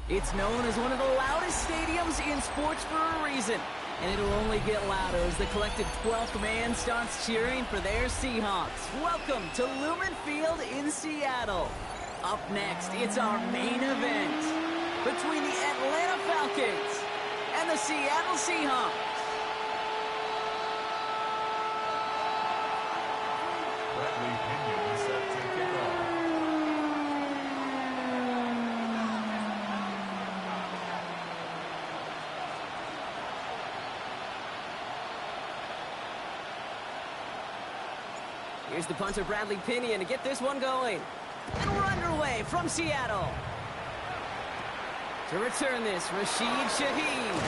It's known as one of the loudest stadiums in sports for a reason, and it'll only get louder as the collective 12th man starts cheering for their Seahawks. Welcome to Lumen Field in Seattle. Up next, it's our main event between the Atlanta Falcons and the Seattle Seahawks. Bradley Pinion set to kick off. Here's the punter, Bradley Pinion, to get this one going. And we're underway from Seattle. To return this, Rashid Shaheed.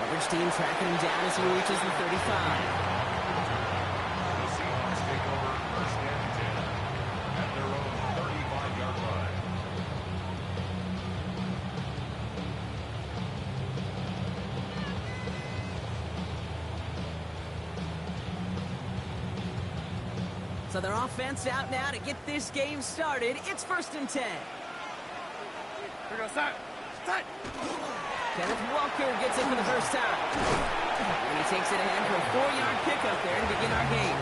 Coverage team tracking him down as he reaches the 35. The Seahawks take over first and 10 at their own 35-yard line. So their offense out now to get this game started. It's first and 10. Here we go, start. Kenneth Walker gets it for the first time. And he takes it ahead for a 4-yard pickup there to begin our game.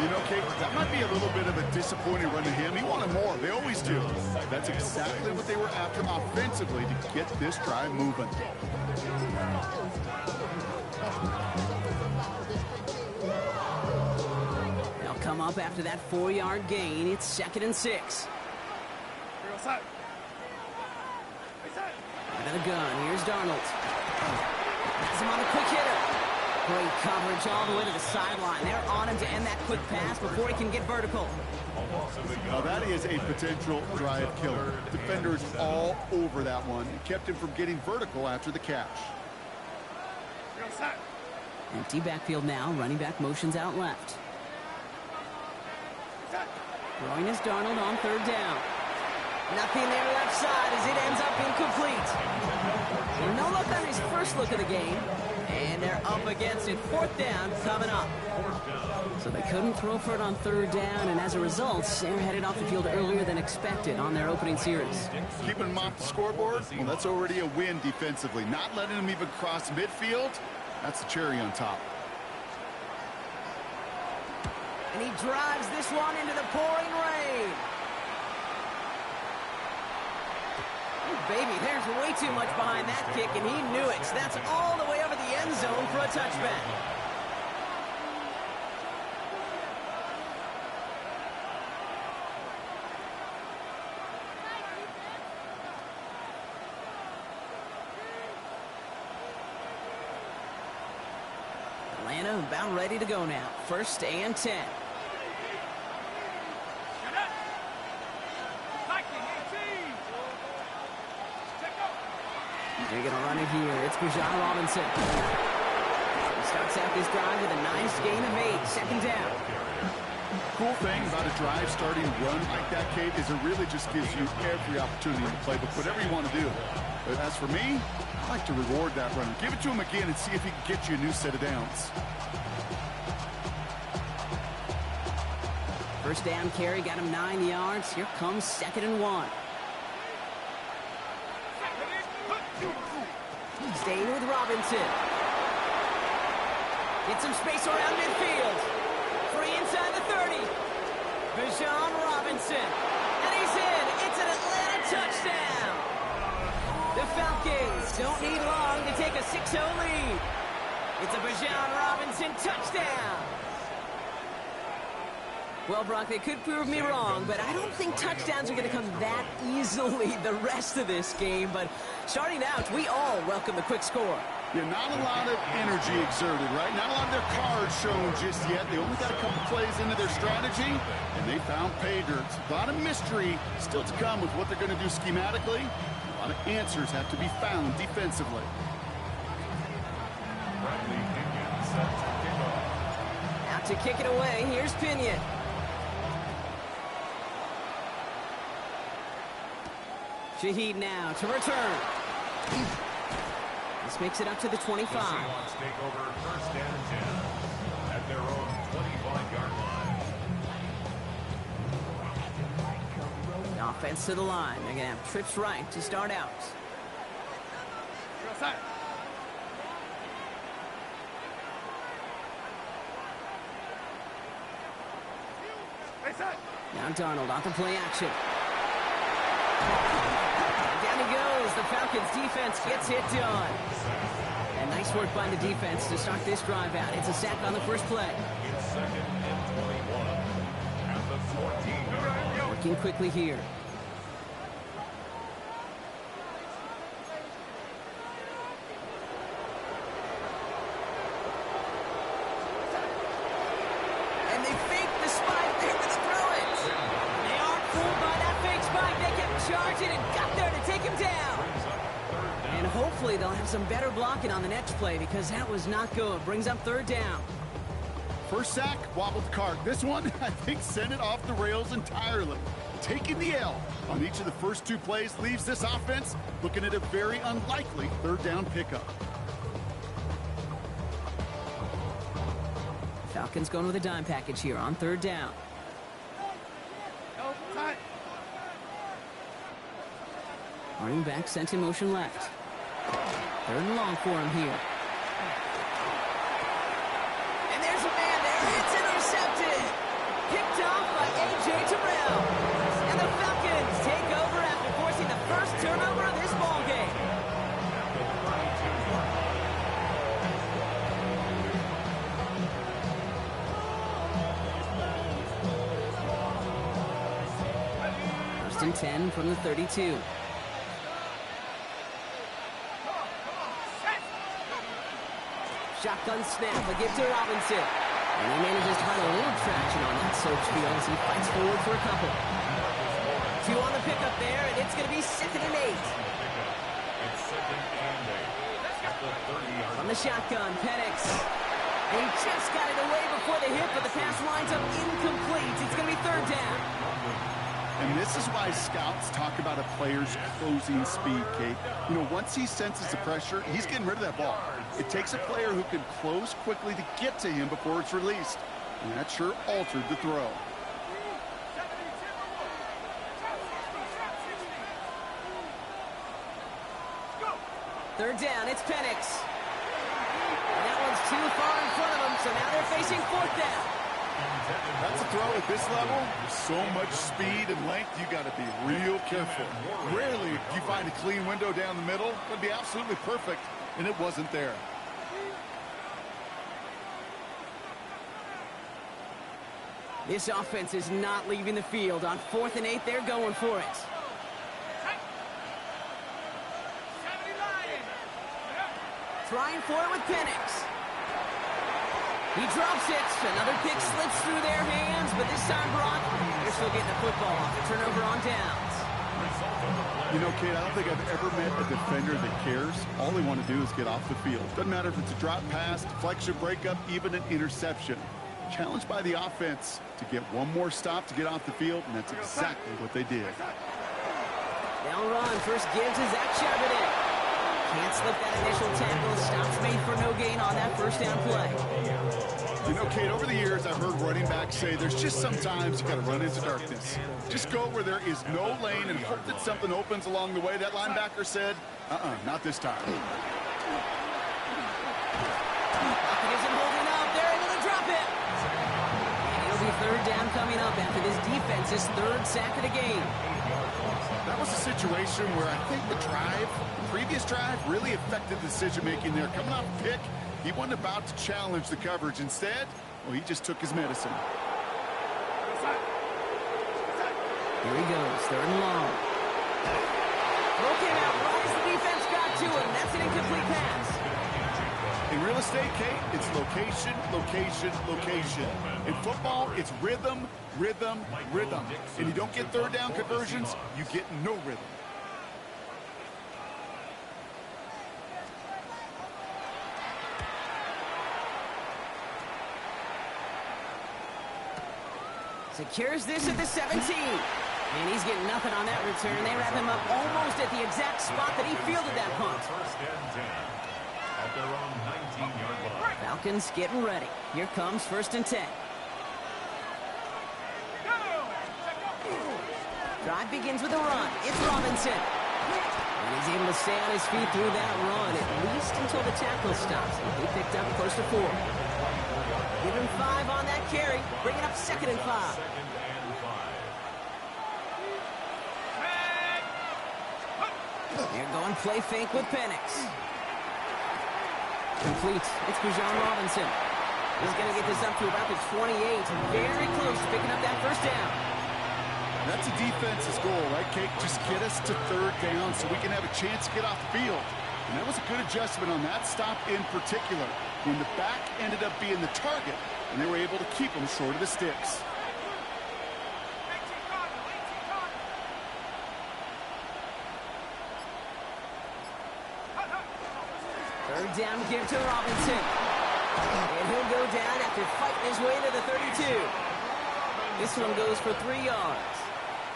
You know, Kate, that might be a little bit of a disappointing run to him. He wanted more. They always do. That's exactly what they were after offensively to get this drive moving. They'll come up after that 4-yard gain. It's second and 6. Here we go, start. Out of the gun, here's Darnold. Has him on a quick hitter. Great coverage all the way to the sideline. They're on him to end that quick pass before he can get vertical. Now that is a potential drive killer. Defenders all over that one. It kept him from getting vertical after the catch. Here we go, start. Empty backfield now. Running back motions out left. Throwing is Darnold on third down. Nothing there left side as it ends up incomplete. No luck on his first look of the game. And they're up against it. Fourth down coming up. So they couldn't throw for it on third down, and as a result, they're headed off the field earlier than expected on their opening series. Keeping them off the scoreboard, well, that's already a win defensively. Not letting them even cross midfield, that's the cherry on top. And he drives this one into the pouring rain. Oh, baby, there's way too much behind that kick, and he knew it. So that's all the way over the end zone for a touchback. Atlanta about ready to go now. First and 10. They're going to run it here. It's Bijan Robinson. He starts out this drive with a nice gain of 8. Second down. Cool thing about a drive starting run like that, Kate, is it really just gives you every opportunity in the playbook, whatever you want to do. But as for me, I like to reward that runner. Give it to him again and see if he can get you a new set of downs. First down carry got him 9 yards. Here comes second and 1. Staying with Robinson. Get some space around midfield. Free inside the 30. Bijan Robinson. And he's in. It's an Atlanta touchdown. The Falcons don't need long to take a 6-0 lead. It's a Bijan Robinson touchdown. Well, Brock, they could prove me wrong, but I don't think touchdowns are going to come that easily the rest of this game. But starting out, we all welcome the quick score. Yeah, not a lot of energy exerted, right? Not a lot of their cards shown just yet. They only got a couple plays into their strategy, and they found pay dirt. A lot of mystery still to come with what they're going to do schematically. A lot of answers have to be found defensively. Bradley Pinion set to kick off. Out to kick it away, here's Pinion. Shaheed now to return. This makes it up to the 25. The Seahawks take over first and 10 at their own 25-yard line. Offense to the line. They're going to have trips right to start out. Bring outside. Inside. Now Darnold off the play action. Down he goes. The Falcons defense gets it done. And nice work by the defense to start this drive out. It's a sack on the first play. It's 2nd and 21 at the 14-yard line. Working quickly here. And they fake the spike. They're going to throw it. They are fooled by that fake spike. They kept charging and got there to take him down. And hopefully they'll have some better blocking on the next play because that was not good. Brings up 3rd down. First sack, wobbled the cart. This one, I think, sent it off the rails entirely. Taking the L on each of the first 2 plays leaves this offense looking at a very unlikely 3rd down pickup. Falcons going with a dime package here on 3rd down. No, time. Running back sent in motion left. 3rd and long for him here. And there's a man there. It's intercepted. Picked off by A.J. Terrell. And the Falcons take over after forcing the first turnover of this ballgame. First and 10 from the 32. Shotgun snap, a give to Robinson. And he manages to find a little traction on that search field as he fights forward for a couple. 2 on the pickup there, and it's going to be 2nd and 8. It's 2nd and 8 at the 30-yard line. From the shotgun, Penix. And he just got it away before the hit, but the pass lines up incomplete. It's going to be 3rd down. And this is why scouts talk about a player's closing speed, Kate. You know, once he senses the pressure, he's getting rid of that ball. It takes a player who can close quickly to get to him before it's released. And that sure altered the throw. Third down, it's Penix. And that one's too far in front of him, so now they're facing 4th down. That's a throw at this level. With so much speed and length, you got to be real careful. Rarely do you find a clean window down the middle. It'd be absolutely perfect, and it wasn't there. This offense is not leaving the field. On 4th and 8, they're going for it. Trying for it with Penix. He drops it. Another pick slips through their hands, but this time, Brock, they're still getting the football off the turnover on downs. You know, Kate, I don't think I've ever met a defender that cares. All they want to do is get off the field. Doesn't matter if it's a drop pass, deflection, breakup, even an interception. Challenged by the offense to get one more stop to get off the field, and that's exactly what they did. They'll run. First give to Zach Charbonnet. Can't slip that initial tackle. Stops made for no gain on that first down play. You know, Kate, over the years, I've heard running backs say there's just sometimes you got to run into darkness. Just go where there is no lane and hope that something opens along the way. That linebacker said, not this time. Isn't holding up. They're able to drop it. And it'll be 3rd down coming up after this defense's 3rd sack of the game. That was a situation where I think the previous drive, really affected the decision-making there. Coming off pick, he wasn't about to challenge the coverage. Instead, well, he just took his medicine. Here he goes, 3rd and long. Broken out right as the defense got to him. That's an incomplete pass. In real estate, Kate, it's location, location, location. In football, it's rhythm, rhythm, rhythm. And you don't get 3rd down conversions, you get no rhythm. Secures this at the 17. And he's getting nothing on that return. They wrap him up almost at the exact spot that he fielded that punt. 1st and 10 at their own 19-yard line. Falcons getting ready. Here comes 1st and 10. Drive begins with a run. It's Robinson. And he's able to stay on his feet through that run, at least until the tackle stops. He picked up close to 4. Give him 5 on that carry, bringing up 2nd and 5. They're going play fake with Penix. Complete. It's Bijan Robinson. He's going to get this up to about the 28. Very close to picking up that first down. That's a defense's goal, right, Kate? Just get us to 3rd down so we can have a chance to get off the field. And that was a good adjustment on that stop in particular, when the back ended up being the target, and they were able to keep him short of the sticks. Third down give to Robinson. And he'll go down after fighting his way to the 32. This one goes for 3 yards.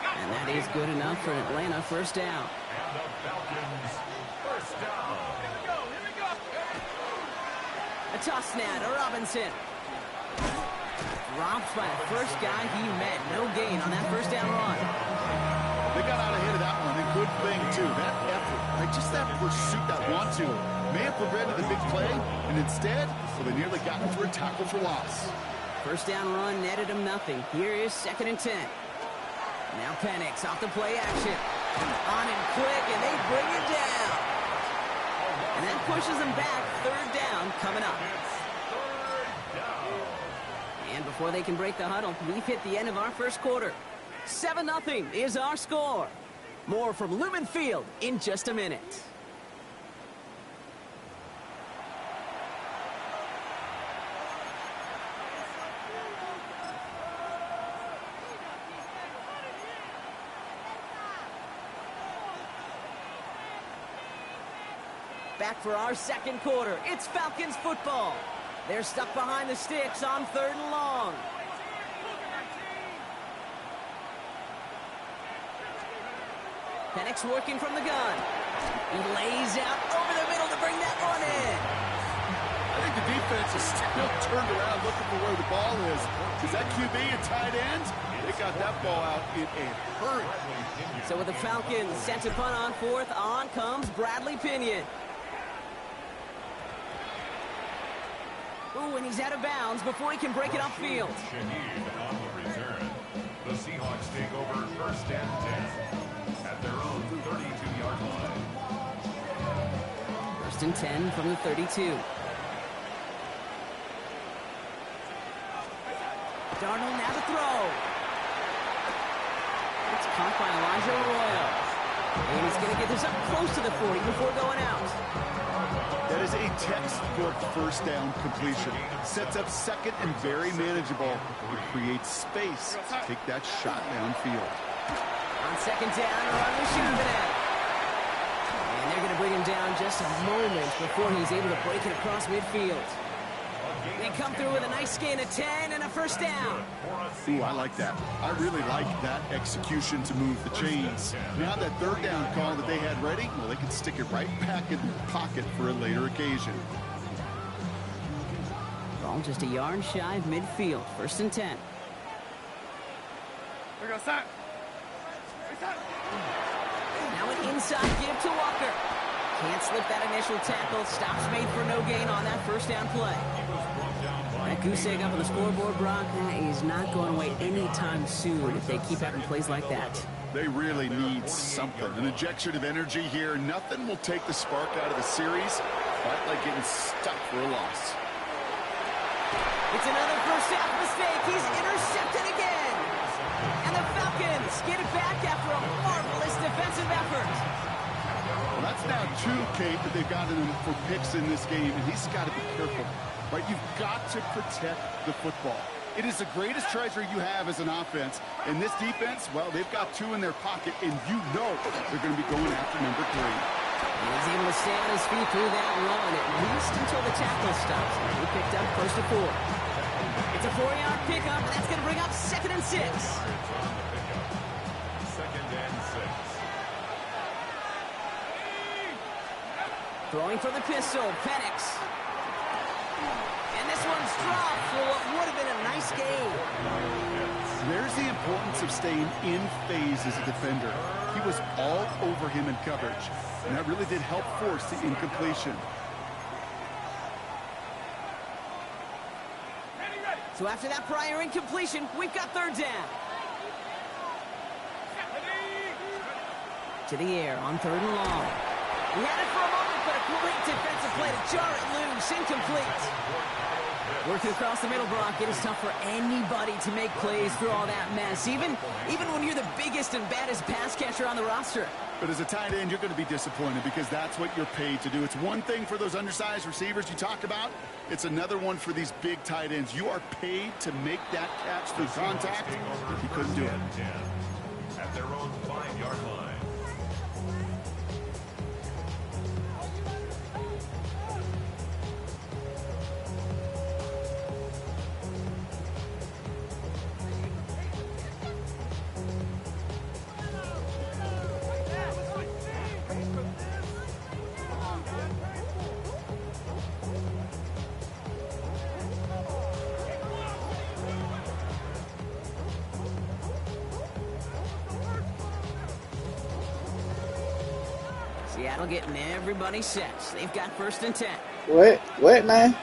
And that is good enough for an Atlanta first down. And the Falcons first down. Here we go. A toss now to Robinson. Dropped by the first guy he met. No gain on that first down run. They got out ahead of that one, and good thing, too. That effort, right? Just that pursuit, that want-to, may have prevented the big play, and instead, well, they nearly got him for a tackle for loss. First down run netted him nothing. Here is 2nd and 10. Now Penix off the play action. On him quick, and they bring him down. And that pushes him back. 3rd down coming up. And before they can break the huddle, we've hit the end of our first quarter. 7-0 is our score. More from Lumen Field in just a minute. Back for our second quarter. It's Falcons football. They're stuck behind the sticks on 3rd and long. Penix working from the gun. He lays out over the middle to bring that one in. I think the defense is still turned around looking for where the ball is. Is that QB a tight end? They got that ball out in a hurry. So with the Falcons set to punt on 4th, on comes Bradley Pinion. Ooh, and he's out of bounds before he can break it upfield. Shaheed on the return. The Seahawks take over 1st and 10 at their own 32-yard line. 1st and 10 from the 32. Darnold now to throw. It's caught by Elijah Arroyo. And he's going to get this up close to the 40 before going out. That is a textbook first down completion. Sets up 2nd and very manageable. It creates space to take that shot downfield. On 2nd down, run with Chavanel. And they're going to bring him down just a moment before he's able to break it across midfield. They come through with a nice gain of 10 and a first down. Ooh, I like that. I really like that execution to move the chains. Now that 3rd down call that they had ready, well, they can stick it right back in their pocket for a later occasion. Ball just a yard shy of midfield. 1st and 10. We go, set. Reset. Now an inside give to Walker. Can't slip that initial tackle. Stops made for no gain on that first down play. That goose egg up on the scoreboard, Brock, that is not going away anytime soon if they keep having plays like that. They really need something. An injection of energy here. Nothing will take the spark out of the series quite like getting stuck for a loss. It's another first half mistake. He's intercepted again. And the Falcons get it back after a marvelous defensive effort. Well, that's now 2, Kate, that they've gotten him for picks in this game, and he's got to be careful. Right, you've got to protect the football. It is the greatest treasure you have as an offense. And this defense, well, they've got 2 in their pocket, and you know they're going to be going after number 3. And he's able to stay on his feet through that run, at least until the tackle stops. He picked up close to 4. It's a 4-yard pickup, and that's going to bring up 2nd and 6. 2nd and 6. Throwing for the pistol, Penix. And this one's dropped for what would have been a nice gain. There's the importance of staying in phase as a defender. He was all over him in coverage, and that really did help force the incompletion. So after that prior incompletion, we've got third down. To the air on third and long. He had it for a moment, but a great defensive play to jar it loose. Incomplete. Working across the middle, Brock, it is tough for anybody to make plays through all that mess, even when you're the biggest and baddest pass catcher on the roster. But as a tight end, you're going to be disappointed because that's what you're paid to do. It's one thing for those undersized receivers you talk about. It's another one for these big tight ends. You are paid to make that catch through contact. You couldn't do it. At their own 5-yard line. Seattle getting everybody set. They've got first and 10. What, man?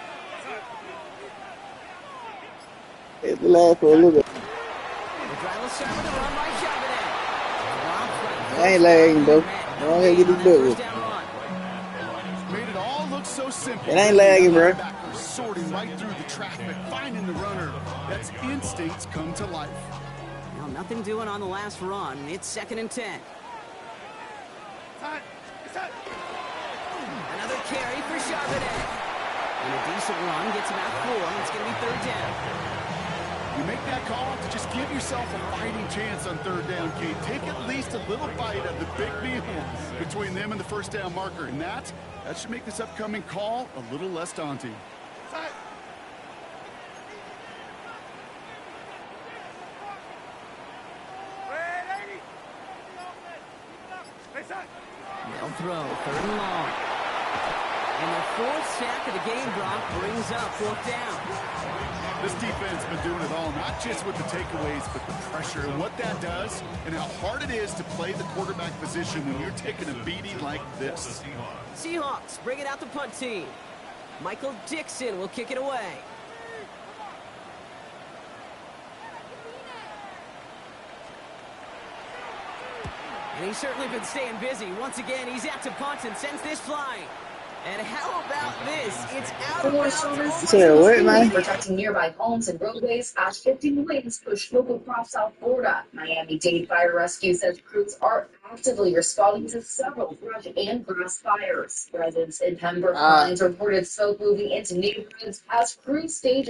It's the last for a little bit. The drive will start with a run by Charbonnet. I ain't lagging, though. Go ahead and get this book. Made it all look so simple. It ain't lagging, bro. Sorting right through the traffic, finding the runner. That's instincts come to life. Now, nothing doing on the last run. It's second and 10. Another carry for Charbonnet. And a decent run gets him out 4. It's going to be third down. You make that call to just give yourself a fighting chance on third down, Kate. Take at least a little bite of the big meal between them and the first down marker. And that should make this upcoming call a little less daunting. They'll throw third and long. And the fourth sack of the game, Brock, brings up fourth down. This defense has been doing it all, not just with the takeaways, but the pressure and what that does and how hard it is to play the quarterback position when you're taking a beating like this. Seahawks bringing out the punt team. Michael Dixon will kick it away. And he's certainly been staying busy. Once again, he's out to punt and sends this flying. And how about this? It's out of bounds. You said what, man? Protecting nearby homes and roadways as 50 winds push local crops South Florida. Miami-Dade Fire Rescue says crews are actively responding to several brush and grass fires. Residents in Pembroke Pines reported smoke moving into neighborhoods as crews stage